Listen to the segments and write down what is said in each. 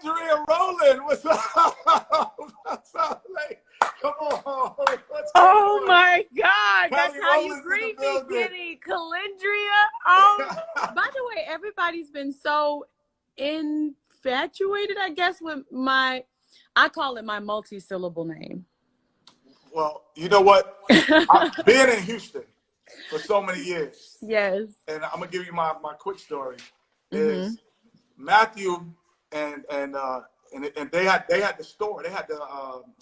Calendria Rowland, what's up? What's up? Like, come on. What's Oh going on? my God. That's Kelly how you Rowland's in greet the me, building. Kenny. Calendria. By the way, everybody's been so infatuated, I guess, with I call it my multi-syllable name. Well, you know what? I've been in Houston for so many years. Yes. And I'm going to give you my quick story. Is Matthew and they had the store. They had the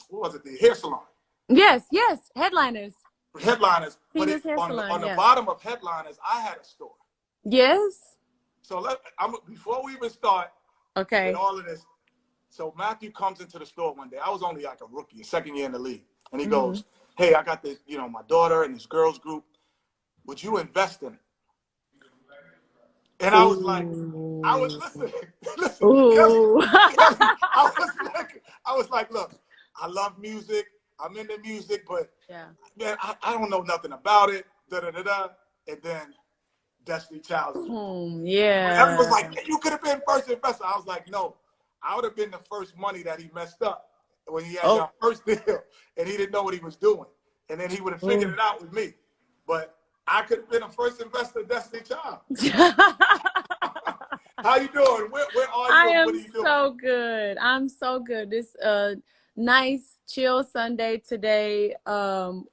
what was it? The hair salon. Yes. Headliners. Headliners. But on the bottom of Headliners, I had a store. Yes. So before we even start with all of this, so Matthew comes into the store one day. I was only like a rookie, second year in the league. And he goes, hey, I got this, my daughter and this girls group. Would you invest in it? And I was like, listen. I was like, look, I love music. I'm into music, but man, I don't know nothing about it. And then Destiny Child. Everyone was like, you could have been first investor. I was like, no, I would have been the first money that he messed up when he had our first deal and he didn't know what he was doing. And then he would have figured it out with me. But I could have been a first investor in Destiny Child. How you doing? Where are you? I am so good. I'm so good. This nice, chill Sunday today.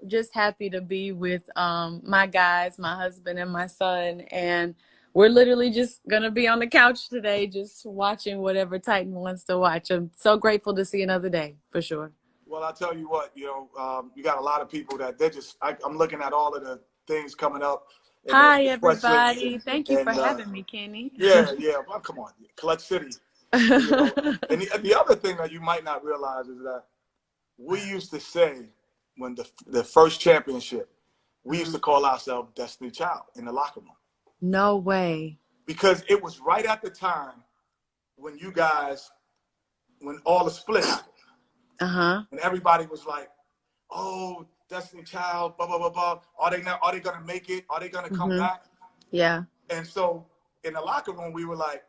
Just happy to be with my guys, my husband and my son. And we're literally just going to be on the couch today, just watching whatever Titan wants to watch. I'm so grateful to see another day, for sure. Well, I'll tell you what, you got a lot of people that I'm looking at all of the things coming up. Hi, everybody. Thank you for having me, Kenny. Yeah. Well, come on. Clutch City. And the other thing that you might not realize is that we used to say when the first championship, we used to call ourselves Destiny Child in the locker room. No way. Because it was right at the time when when all the split happened. And everybody was like, oh, Destiny Child, blah, blah, blah, blah. Are they going to make it? Are they going to come back? Yeah. And so in the locker room, we were like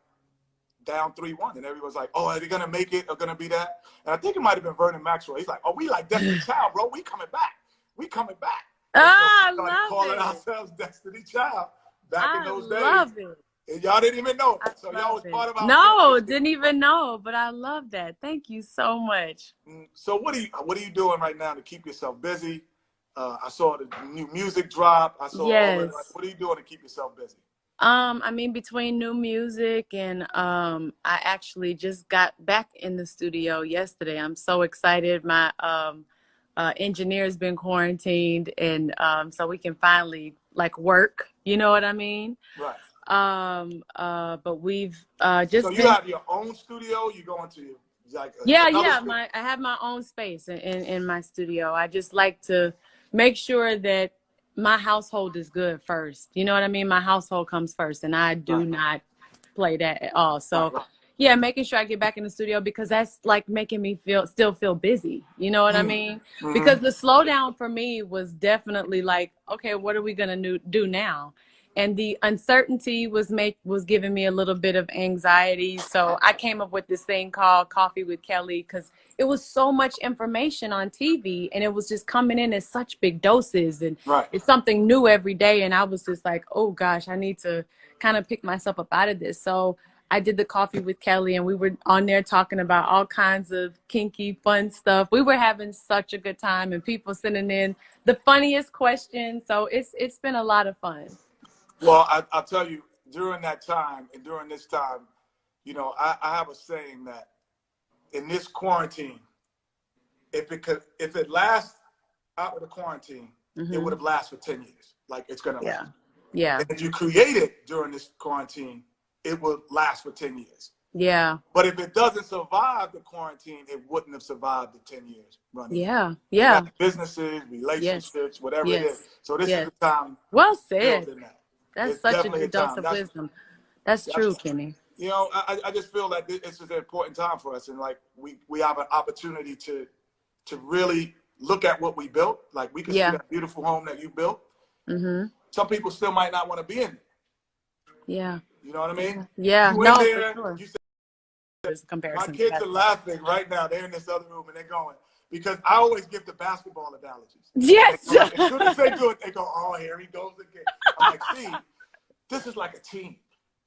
down 3-1. And everybody was like, oh, are they going to make it? Are going to be that? And I think it might have been Vernon Maxwell. He's like, oh, we like Destiny Child, bro. We coming back. We coming back. I love calling ourselves Destiny Child back in those days. I love it. And y'all didn't even know. So y'all was part of our No, didn't even know, but I love that. Thank you so much. So what are you doing right now to keep yourself busy? I saw the new music drop. I saw what are you doing to keep yourself busy? I mean, between new music and I actually just got back in the studio yesterday. I'm so excited. My engineer's been quarantined, and so we can finally work. You know what I mean? Right. But we've just. So you have your own studio? You going to I have my own space in my studio. I just like to make sure that my household is good first. You know what I mean? My household comes first, and I do not play that at all. So, making sure I get back in the studio, because that's making me still feel busy. You know what I mean? Because the slowdown for me was definitely okay, what are we gonna do now? And the uncertainty was giving me a little bit of anxiety. So I came up with this thing called Coffee with Kelly, because it was so much information on TV, and it was just coming in as such big doses, and it's something new every day. And I was just like, oh gosh, I need to kind of pick myself up out of this. So I did the Coffee with Kelly, and we were on there talking about all kinds of kinky, fun stuff. We were having such a good time, and people sending in the funniest questions. So it's been a lot of fun. Well, I'll tell you, during that time and during this time, I have a saying that in this quarantine, if it lasts out of the quarantine, it would have lasted for 10 years. It's going to last. Yeah. And if you create it during this quarantine, it will last for 10 years. Yeah. But if it doesn't survive the quarantine, it wouldn't have survived the 10 years running. Yeah. Businesses, relationships, whatever it is. So this is the time. Well said. That's it's such a good dose of wisdom. That's true, Kenny. I just feel like it's just an important time for us, and we have an opportunity to really look at what we built. We can see that beautiful home that you built. Some people still might not want to be in it. Yeah. You know what I mean? Yeah. You in there, you My kids are laughing right now. They're in this other room and they're going, because I always give the basketball analogies. Yes. Like, as soon as they do it, they go, oh, here he goes again. I'm like, see, this is like a team.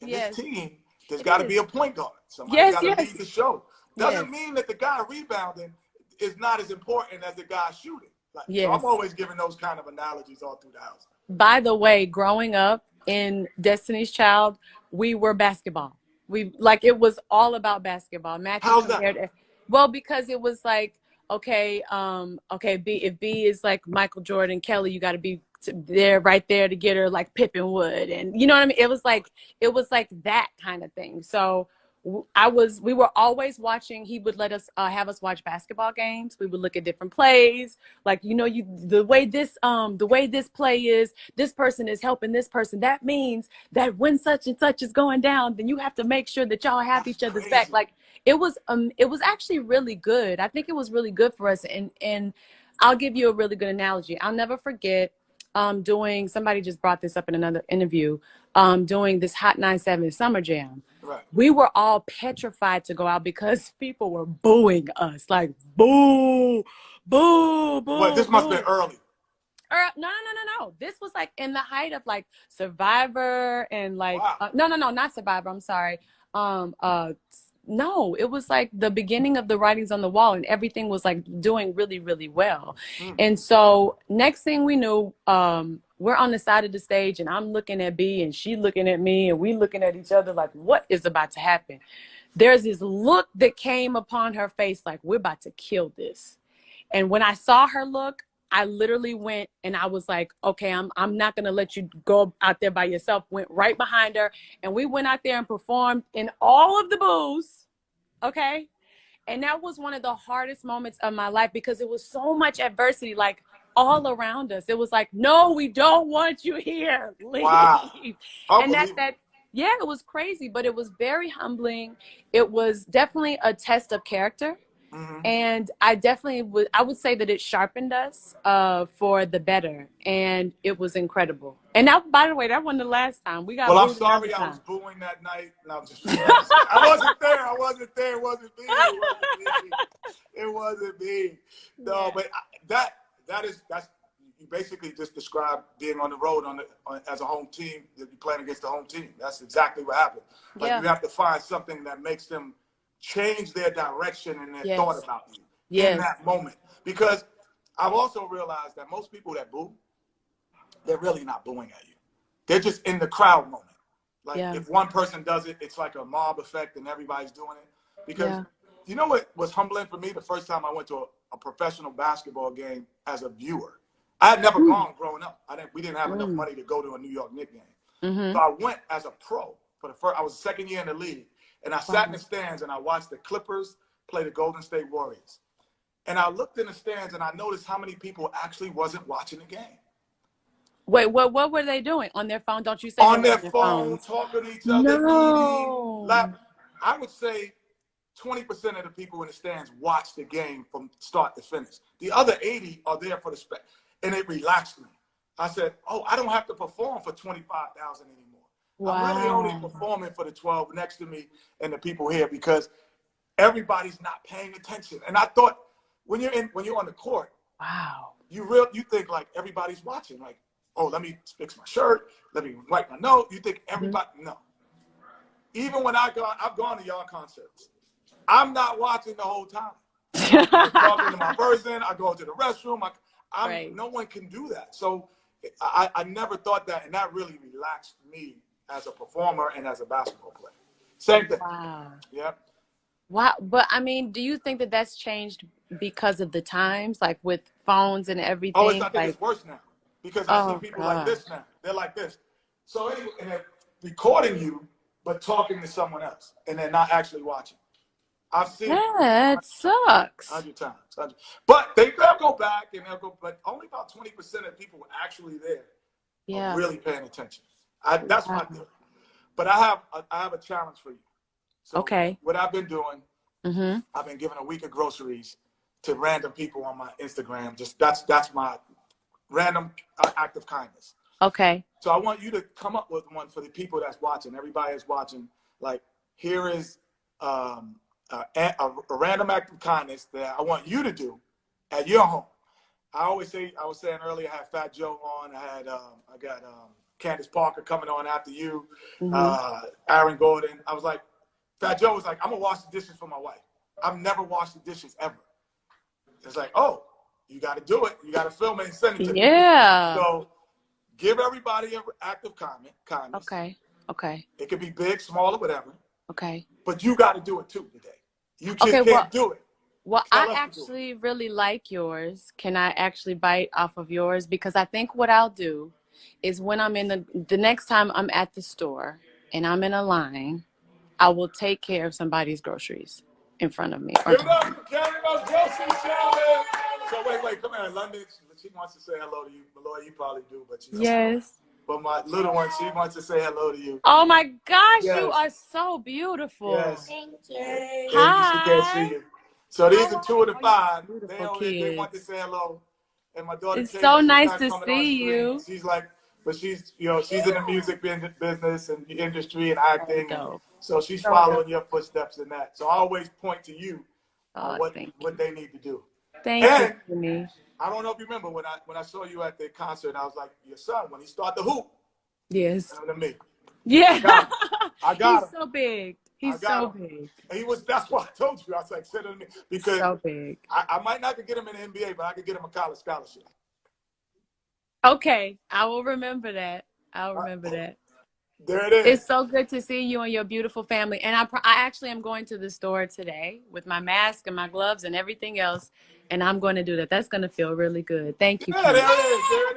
In this team, there's got to be a point guard. Somebody's got to lead the show. Doesn't mean that the guy rebounding is not as important as the guy shooting. Like, so I'm always giving those kind of analogies all through the house. By the way, growing up in Destiny's Child, we were basketball. It was all about basketball. How's that? Well, because it was like, okay, if B is like Michael Jordan, Kelly, you got to be there, right there to get her, like Pippen would, and you know what I mean. It was like that kind of thing. So we were always watching. He would let us have us watch basketball games. We would look at different plays, like, you know, the way this play is, this person is helping this person. That means that when such and such is going down, then you have to make sure that y'all have each other's back. Like, it was actually really good. I think it was really good for us. And I'll give you a really good analogy. I'll never forget somebody just brought this up in another interview, doing this Hot 97 Summer Jam. Right. We were all petrified to go out because people were booing us, like, boo, boo, boo. Well, this must have been early. No. This was like in the height of like Survivor and like, no, not Survivor. I'm sorry. No, it was like the beginning of the Writings on the Wall, and everything was like doing really, really well. And so next thing we knew, we're on the side of the stage and I'm looking at B and she looking at me and we looking at each other like, what is about to happen? There's this look that came upon her face like, we're about to kill this. And when I saw her look, I literally went and I was like, okay, I'm not going to let you go out there by yourself. Went right behind her and we went out there and performed in all of the booths. Okay. And that was one of the hardest moments of my life because it was so much adversity, like all around us. It was like, no, we don't want you here. Leave. Wow. And it was crazy, but it was very humbling. It was definitely a test of character. And I would say that it sharpened us for the better, and it was incredible. And that, by the way, that wasn't the last time we got. Well, I'm sorry I was booing that night. No, I wasn't there. It wasn't me. It wasn't me. No, but that's you basically just described being on the road as a home team. That you're playing against the home team. That's exactly what happened. Like you have to find something that makes them change their direction and their thought about you in that moment. Because I've also realized that most people that boo, they're really not booing at you. They're just in the crowd moment. Like if one person does it, it's like a mob effect and everybody's doing it. Because you know what was humbling for me the first time I went to a professional basketball game as a viewer? I had never gone growing up. We didn't have enough money to go to a New York Knicks game. So I went as a pro for the first. I was second year in the league. And I sat in the stands and I watched the Clippers play the Golden State Warriors. And I looked in the stands and I noticed how many people actually wasn't watching the game. Wait, what were they doing? On their phone? Don't you say on their phone, talking to each other, eating. I would say 20% of the people in the stands watch the game from start to finish. The other 80 are there for the spec. And it relaxed me. I said, oh, I don't have to perform for 25,000 anymore. Wow. I'm really only performing for the 12 next to me and the people here because everybody's not paying attention. And I thought when you're on the court, you think like everybody's watching. Like, oh, let me fix my shirt, let me write my note. You think everybody no. Even when I've gone to y'all concerts, I'm not watching the whole time. I'm talking to my person, I go to the restroom, no one can do that. So I never thought that, and that really relaxed me as a performer and as a basketball player. Same thing. Wow. Yep. Wow. But I mean, do you think that that's changed because of the times, like with phones and everything? Oh, I think it's worse now because I see people like this now. They're like this. So anyway, and they're recording you, but talking to someone else, and they're not actually watching. I've seen that sucks. 100 times. But they'll go back and they'll go, but only about 20% of people actually there are really paying attention. That's my theory. But I have a challenge for you. So what I've been doing, I've been giving a week of groceries to random people on my Instagram. Just that's my random act of kindness. Okay. So I want you to come up with one for the people that's watching. Everybody is watching. Like, here is a random act of kindness that I want you to do at your home. I always say, I was saying earlier, I had Fat Joe on. I got Candace Parker coming on after you, Aaron Gordon. I was like, Fat Joe was like, I'm gonna wash the dishes for my wife. I've never washed the dishes ever. It's like, oh, you got to do it. You got to film it and send it to me. Yeah. So give everybody an act of kindness. Okay. Okay. It could be big, small, or whatever. Okay. But you got to do it too today. You just can't do it. Well, I actually really like yours. Can I actually bite off of yours? Because I think what I'll do is when I'm in the next time I'm at the store and I'm in a line, I will take care of somebody's groceries in front of me. Give it up for carrying those groceries, Sheldon. So wait, come here. London, she wants to say hello to you. Malloy, you probably do, but you don't. Yes. But my little one, she wants to say hello to you. Oh my gosh, you are so beautiful. Yes. Thank you. Hi. She can't see you. So these are 2 of the 5. They want to say hello. And my daughter, it's so nice to see you. She's like, but she's in the music business and the industry and acting. So she's following your footsteps in that. So I always point to you what they need to do. Thank you for me. I don't know if you remember when I saw you at the concert. I was like, your son, when he started the hoop. Yes. To me. Yeah. I got him. He's so big. He's so big. And that's why I told you. I was like, send it to me. Because so big. I might not get him in the NBA, but I could get him a college scholarship. Okay. I will remember that. I'll remember that. There it is. It's so good to see you and your beautiful family. And I actually am going to the store today with my mask and my gloves and everything else. And I'm going to do that. That's going to feel really good. Thank you. Yeah, there it is.